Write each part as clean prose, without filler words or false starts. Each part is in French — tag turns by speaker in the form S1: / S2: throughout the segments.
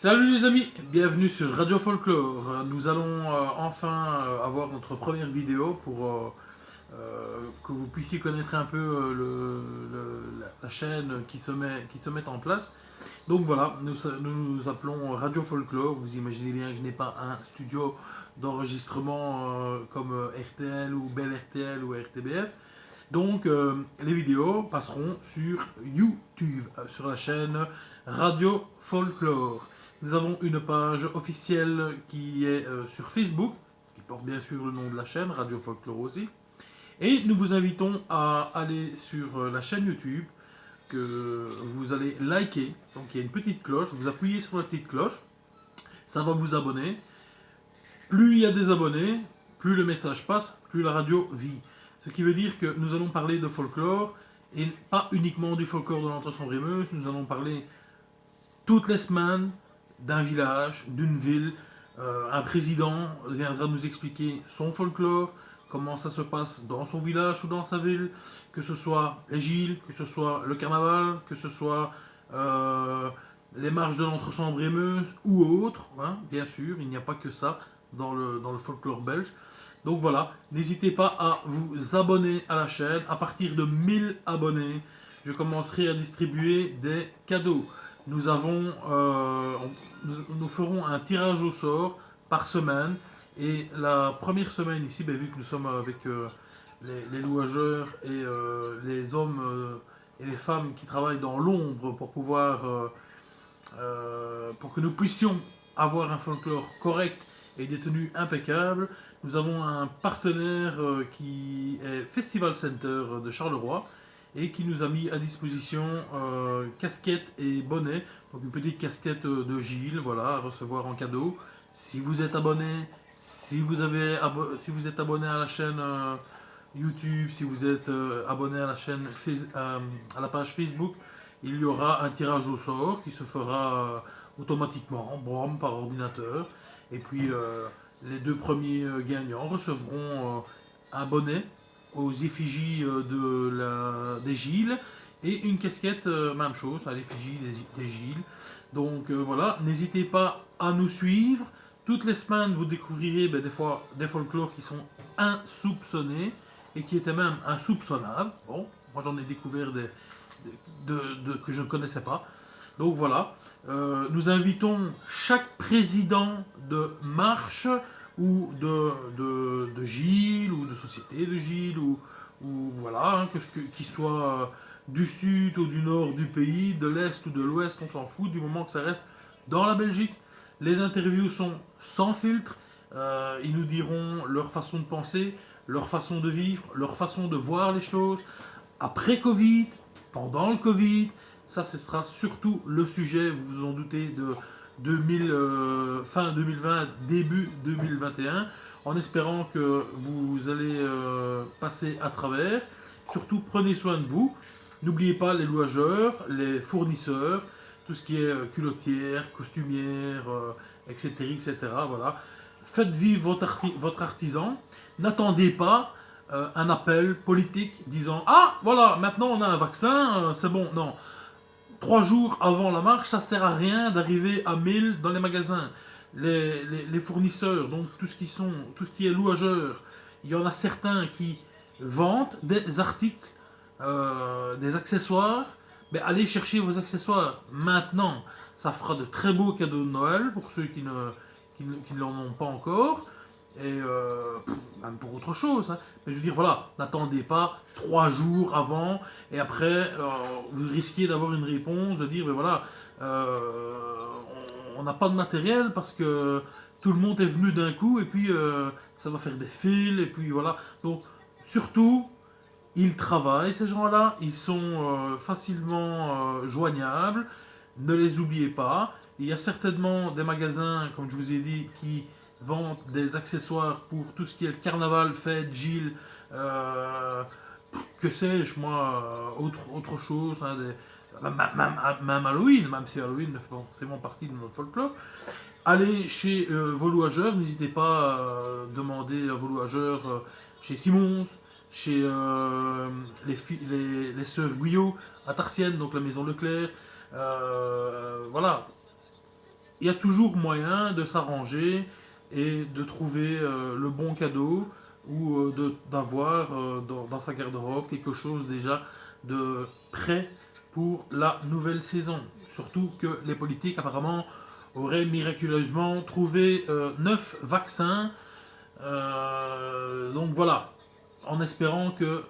S1: Salut les amis, bienvenue sur Radio Folklore. Nous allons enfin avoir notre première vidéo pour que vous puissiez connaître un peu la chaîne qui se met en place. Donc voilà, nous nous appelons Radio Folklore. Vous imaginez bien que je n'ai pas un studio d'enregistrement comme RTL ou Bel RTL ou RTBF. Donc les vidéos passeront sur YouTube, sur la chaîne Radio Folklore. Nous avons une page officielle qui est sur Facebook, qui porte bien sûr le nom de la chaîne, Radio Folklore aussi. Et nous vous invitons à aller sur la chaîne YouTube, que vous allez liker. Donc il y a une petite cloche, vous appuyez sur la petite cloche, ça va vous abonner. Plus il y a des abonnés, plus le message passe, plus la radio vit. Ce qui veut dire que nous allons parler de folklore, et pas uniquement du folklore de l'Entre-Sombre-et-Meuse, nous allons parler toutes les semaines d'un village, d'une ville. Un président viendra nous expliquer son folklore, comment ça se passe dans son village ou dans sa ville, que ce soit les Gilles, que ce soit le carnaval, que ce soit les marches de l'Entre-Sombre-et-Meuse ou autres. Hein, bien sûr, il n'y a pas que ça dans le folklore belge. Donc voilà, n'hésitez pas à vous abonner à la chaîne. À partir de 1000 abonnés, je commencerai à distribuer des cadeaux. Nous ferons un tirage au sort par semaine. Et la première semaine ici, vu que nous sommes avec les louageurs et les hommes et les femmes qui travaillent dans l'ombre pour que nous puissions avoir un folklore correct et des tenues impeccables, nous avons un partenaire qui est Festival Center de Charleroi et qui nous a mis à disposition casquettes et bonnets. Donc une petite casquette de Gilles, voilà, à recevoir en cadeau. Si vous êtes abonné, si vous êtes abonné à la chaîne YouTube, si vous êtes abonné à la chaîne à la page Facebook, il y aura un tirage au sort qui se fera automatiquement, par ordinateur. Et puis les deux premiers gagnants recevront un bonnet aux effigies des Gilles et une casquette, même chose, à l'effigie des Gilles. Donc voilà, n'hésitez pas à nous suivre. Toutes les semaines, vous découvrirez des fois des folklores qui sont insoupçonnés et qui étaient même insoupçonnables. Bon, moi j'en ai découvert que je ne connaissais pas. Donc voilà, nous invitons chaque président de marche ou de Gilles ou de société de Gilles ou voilà, hein, qu'il soit du sud ou du nord du pays, de l'est ou de l'ouest, on s'en fout du moment que ça reste dans la Belgique. Les interviews sont sans filtre, ils nous diront leur façon de penser, leur façon de vivre, leur façon de voir les choses, après Covid, pendant le Covid. Ça, ce sera surtout le sujet, vous vous en doutez, de fin 2020, début 2021, en espérant que vous allez passer à travers. Surtout, prenez soin de vous. N'oubliez pas les louageurs, les fournisseurs, tout ce qui est culottière, costumière, etc., etc. Voilà. Faites vivre votre artisan. N'attendez pas un appel politique disant ah voilà maintenant on a un vaccin, c'est bon. Non, 3 jours avant la marche, ça sert à rien d'arriver à 1000 dans les magasins. Les fournisseurs, donc tout ce qui est louageur, il y en a certains qui vendent des articles, des accessoires. Mais allez chercher vos accessoires maintenant. Ça fera de très beaux cadeaux de Noël pour ceux qui ne l'en ont pas encore. Et même pour autre chose. Hein. Mais je veux dire, voilà, n'attendez pas 3 jours avant et après vous risquez d'avoir une réponse de dire, mais voilà, on n'a pas de matériel parce que tout le monde est venu d'un coup et puis ça va faire des fils et puis voilà. Donc surtout, ils travaillent ces gens-là, ils sont facilement joignables, ne les oubliez pas. Il y a certainement des magasins, comme je vous ai dit, qui vendent des accessoires pour tout ce qui est le carnaval, fête, Gilles, euh, que sais-je, moi, autre chose, hein, même Halloween, même si Halloween ne fait pas forcément partie de notre folklore. Allez chez vos louageurs, n'hésitez pas à demander à vos louageurs chez Simons, chez les sœurs Guyot à Tarsienne, donc la maison Leclerc. Voilà, il y a toujours moyen de s'arranger et de trouver le bon cadeau ou d'avoir dans sa garde-robe quelque chose déjà de prêt pour la nouvelle saison. Surtout que les politiques apparemment auraient miraculeusement trouvé 9 vaccins. Donc voilà, en espérant que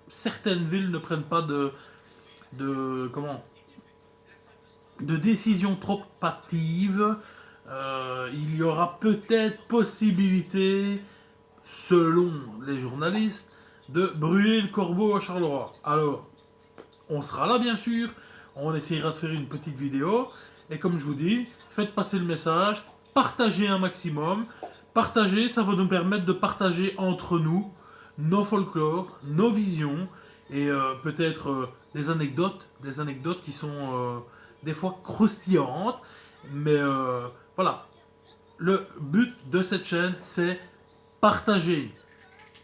S1: certaines villes ne prennent pas comment, de décisions trop hâtives. Il y aura peut-être possibilité, selon les journalistes, de brûler le corbeau à Charleroi. Alors, on sera là bien sûr, on essaiera de faire une petite vidéo, et comme je vous dis, faites passer le message, partagez un maximum. Partager, ça va nous permettre de partager entre nous nos folklores, nos visions, et peut-être des anecdotes qui sont des fois croustillantes, mais voilà. Le but de cette chaîne, c'est partager,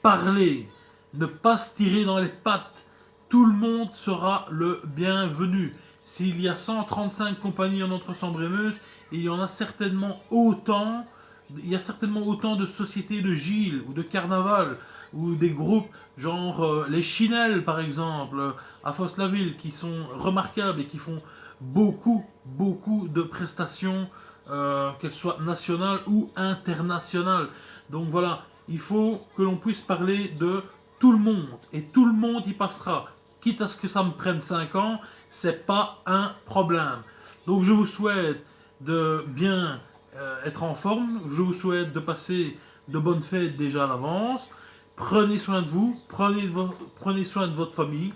S1: parler, ne pas se tirer dans les pattes. Tout le monde sera le bienvenu. S'il y a 135 compagnies en Entre-Sambre-et-Meuse, il y en a certainement autant. Il y a certainement autant de sociétés de Gilles ou de Carnaval ou des groupes genre les Chinelles par exemple à Fosse-la-Ville qui sont remarquables et qui font beaucoup de prestations, qu'elles soient nationales ou internationales. Donc voilà, il faut que l'on puisse parler de tout le monde et tout le monde y passera. Quitte à ce que ça me prenne 5 ans, c'est pas un problème. Donc je vous souhaite de bien être en forme, je vous souhaite de passer de bonnes fêtes déjà à l'avance. Prenez soin de vous, prenez soin de votre famille.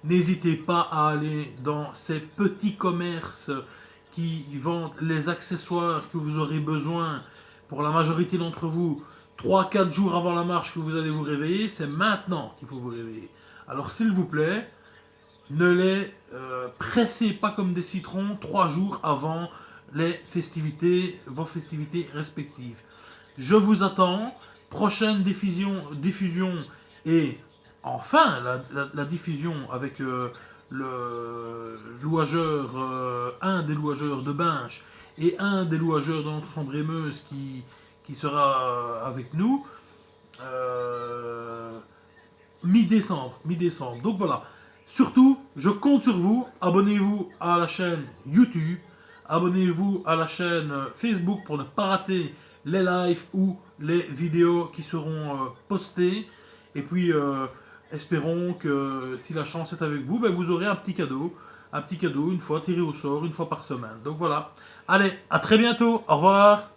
S1: N'hésitez pas à aller dans ces petits commerces qui vendent les accessoires que vous aurez besoin pour la majorité d'entre vous. 3-4 jours avant la marche que vous allez vous réveiller, c'est maintenant qu'il faut vous réveiller. Alors s'il vous plaît, ne les pressez pas comme des citrons 3 jours avant les festivités, vos festivités respectives. Je vous attends. Prochaine diffusion et enfin la diffusion avec le louageur, un des louageurs de Binche et un des louageurs de Entre-Sambre-et-Meuse qui sera avec nous mi-décembre. Donc voilà. Surtout, je compte sur vous. Abonnez-vous à la chaîne YouTube. Abonnez-vous à la chaîne Facebook pour ne pas rater les lives ou les vidéos qui seront postées. Et puis, espérons que si la chance est avec vous, ben, vous aurez un petit cadeau. Un petit cadeau, une fois tiré au sort, une fois par semaine. Donc voilà. Allez, à très bientôt. Au revoir.